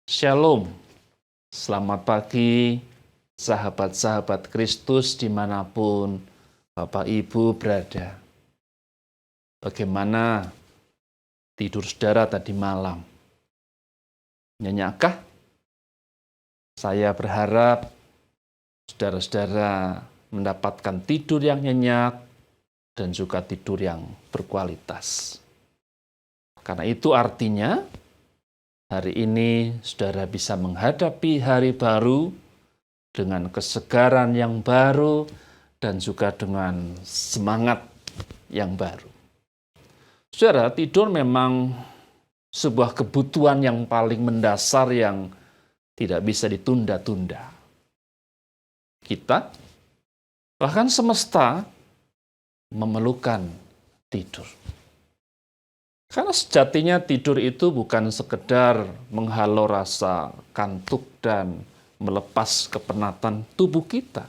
Shalom, selamat pagi sahabat-sahabat Kristus dimanapun Bapak Ibu berada. Bagaimana tidur saudara tadi malam? Nyenyakkah? Saya berharap saudara-saudara mendapatkan tidur yang nyenyak dan juga tidur yang berkualitas. Karena itu artinya hari ini saudara bisa menghadapi hari baru dengan kesegaran yang baru dan juga dengan semangat yang baru. Saudara, tidur memang sebuah kebutuhan yang paling mendasar yang tidak bisa ditunda-tunda. Kita, bahkan semesta, memerlukan tidur. Karena sejatinya tidur itu bukan sekedar menghalau rasa kantuk dan melepas kepenatan tubuh kita.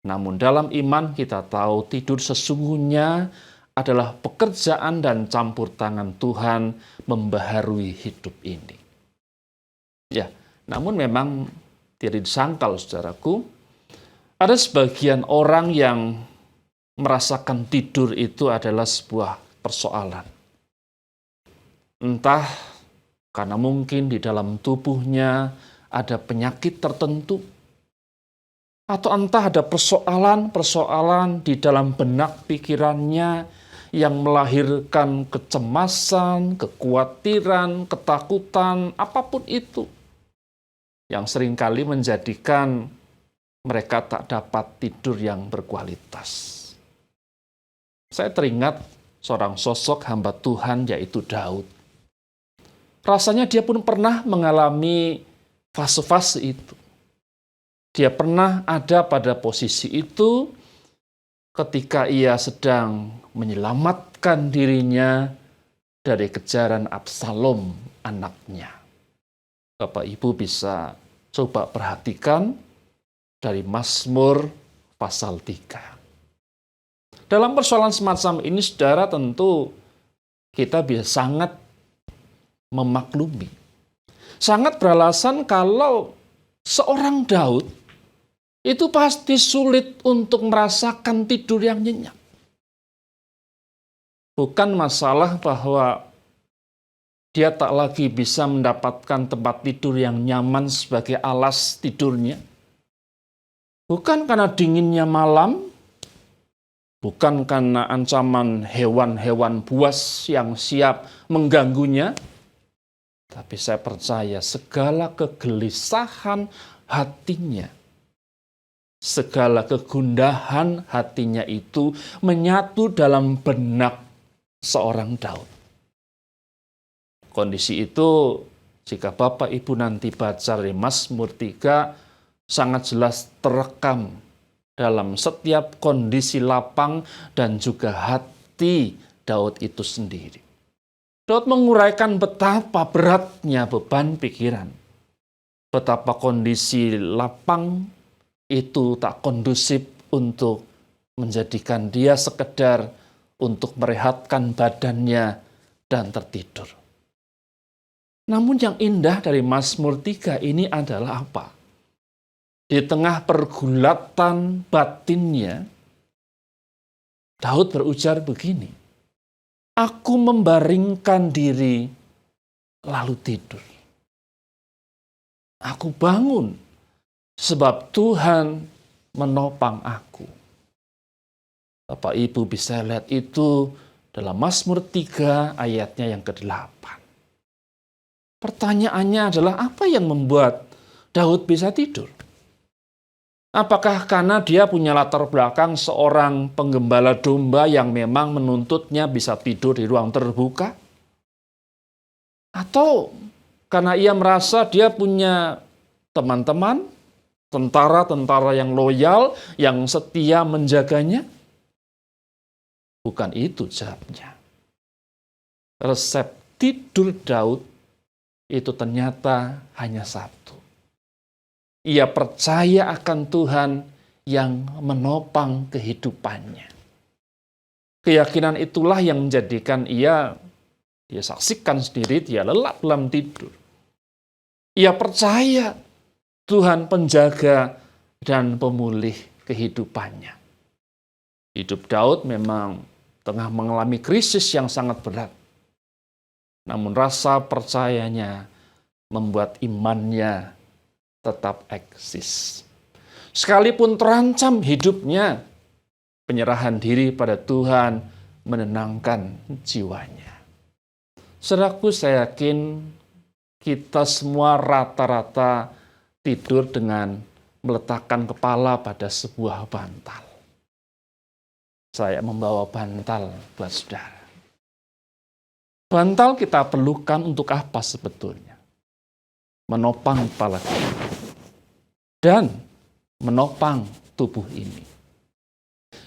Namun dalam iman kita tahu tidur sesungguhnya adalah pekerjaan dan campur tangan Tuhan membaharui hidup ini. Ya, namun memang tidak disangkal saudaraku, ada sebagian orang yang merasakan tidur itu adalah sebuah persoalan. Entah karena mungkin di dalam tubuhnya ada penyakit tertentu, atau entah ada persoalan-persoalan di dalam benak pikirannya yang melahirkan kecemasan, kekhawatiran, ketakutan, apapun itu, yang seringkali menjadikan mereka tak dapat tidur yang berkualitas. Saya teringat seorang sosok hamba Tuhan yaitu Daud. Rasanya dia pun pernah mengalami fase-fase itu. Dia pernah ada pada posisi itu ketika ia sedang menyelamatkan dirinya dari kejaran Absalom anaknya. Bapak Ibu bisa coba perhatikan dari Mazmur pasal 3. Dalam persoalan semacam ini, saudara, tentu kita bisa sangat memaklumi. Sangat beralasan kalau seorang Daud itu pasti sulit untuk merasakan tidur yang nyenyak. Bukan masalah bahwa dia tak lagi bisa mendapatkan tempat tidur yang nyaman sebagai alas tidurnya. Bukan karena dinginnya malam, bukan karena ancaman hewan-hewan buas yang siap mengganggunya, tapi saya percaya segala kegelisahan hatinya, segala kegundahan hatinya itu menyatu dalam benak seorang Daud. Kondisi itu, jika Bapak Ibu nanti baca dari Mazmur 3, sangat jelas terekam dalam setiap kondisi lapang dan juga hati Daud itu sendiri. Daud menguraikan betapa beratnya beban pikiran, betapa kondisi lapang itu tak kondusif untuk menjadikan dia sekedar untuk merehatkan badannya dan tertidur. Namun yang indah dari Mazmur 3 ini adalah apa? Di tengah pergulatan batinnya, Daud berujar begini, "Aku membaringkan diri lalu tidur. Aku bangun sebab Tuhan menopang aku." Bapak Ibu bisa lihat itu dalam Mazmur 3 ayatnya yang ke-8. Pertanyaannya adalah apa yang membuat Daud bisa tidur? Apakah karena dia punya latar belakang seorang penggembala domba yang memang menuntutnya bisa tidur di ruang terbuka? Atau karena ia merasa dia punya teman-teman, tentara-tentara yang loyal, yang setia menjaganya? Bukan itu jawabnya. Resep tidur Daud itu ternyata hanya satu. Ia percaya akan Tuhan yang menopang kehidupannya. Keyakinan itulah yang menjadikan dia saksikan sendiri, dia lelap dalam tidur. Ia percaya Tuhan penjaga dan pemulih kehidupannya. Hidup Daud memang tengah mengalami krisis yang sangat berat. Namun rasa percayanya membuat imannya tetap eksis. Sekalipun terancam hidupnya, penyerahan diri pada Tuhan menenangkan jiwanya. Saudaraku, saya yakin kita semua rata-rata tidur dengan meletakkan kepala pada sebuah bantal. Saya membawa bantal buat saudara. Bantal kita perlukan untuk apa sebetulnya? Menopang kepala kita dan menopang tubuh ini.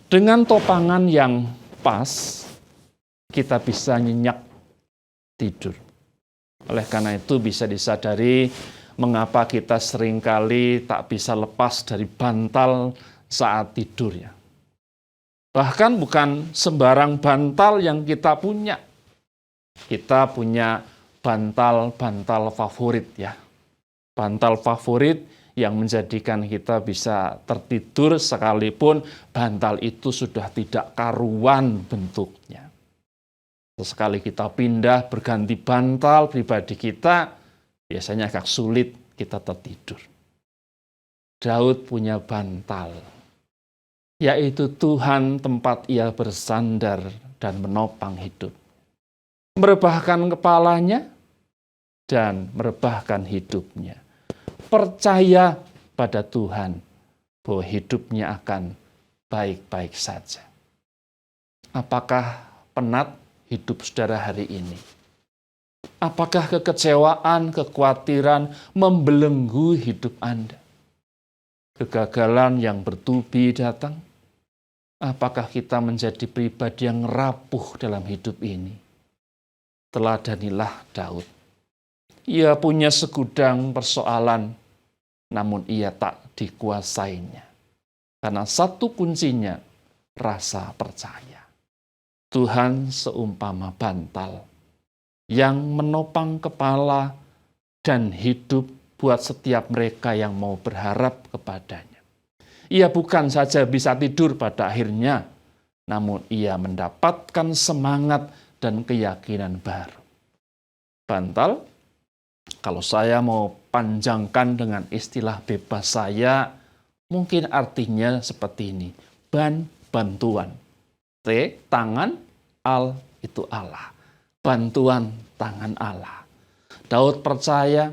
Dengan topangan yang pas, kita bisa nyenyak tidur. Oleh karena itu bisa disadari mengapa kita seringkali tak bisa lepas dari bantal saat tidur ya. Bahkan bukan sembarang bantal yang kita punya. Kita punya bantal-bantal favorit ya. Bantal favorit yang menjadikan kita bisa tertidur sekalipun bantal itu sudah tidak karuan bentuknya. Sesekali kita pindah berganti bantal pribadi kita, biasanya agak sulit kita tertidur. Daud punya bantal, yaitu Tuhan tempat ia bersandar dan menopang hidup. Merebahkan kepalanya dan merebahkan hidupnya. Percaya pada Tuhan bahwa hidupnya akan baik-baik saja. Apakah penat hidup saudara hari ini? Apakah kekecewaan, kekhawatiran membelenggu hidup Anda? Kegagalan yang bertubi datang? Apakah kita menjadi pribadi yang rapuh dalam hidup ini? Teladanilah Daud. Ia punya segudang persoalan, namun ia tak dikuasainya. Karena satu kuncinya, rasa percaya. Tuhan seumpama bantal yang menopang kepala dan hidup buat setiap mereka yang mau berharap kepadanya. Ia bukan saja bisa tidur pada akhirnya, namun ia mendapatkan semangat dan keyakinan baru. Bantal, kalau saya mau panjangkan dengan istilah bebas saya, mungkin artinya seperti ini. Bantuan. T, tangan, al, itu Allah. Bantuan tangan Allah. Daud percaya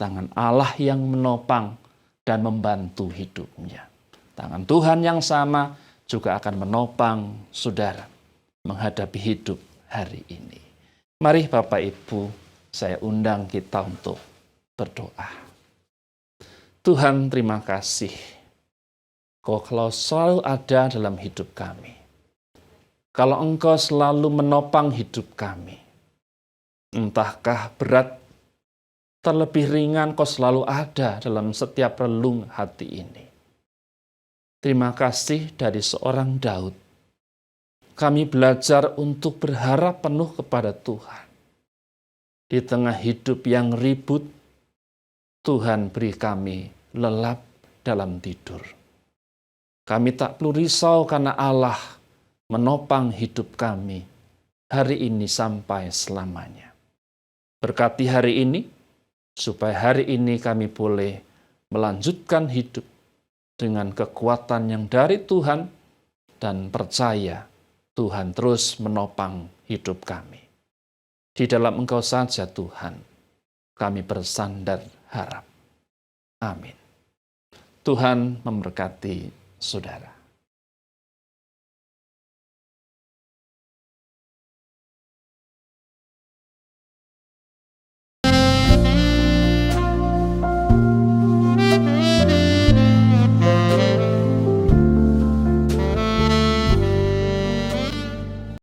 tangan Allah yang menopang dan membantu hidupnya. Tangan Tuhan yang sama juga akan menopang saudara menghadapi hidup hari ini. Mari Bapak Ibu, saya undang kita untuk berdoa. Tuhan, terima kasih. Kalau selalu ada dalam hidup kami. Kalau Engkau selalu menopang hidup kami. Entahkah berat, terlebih ringan, Kau selalu ada dalam setiap relung hati ini. Terima kasih dari seorang Daud. Kami belajar untuk berharap penuh kepada Tuhan. Di tengah hidup yang ribut, Tuhan beri kami lelap dalam tidur. Kami tak perlu risau karena Allah menopang hidup kami hari ini sampai selamanya. Berkati hari ini, supaya hari ini kami boleh melanjutkan hidup dengan kekuatan yang dari Tuhan dan percaya Tuhan terus menopang hidup kami. Di dalam Engkau saja Tuhan, kami bersandar harap. Amin. Tuhan memberkati saudara.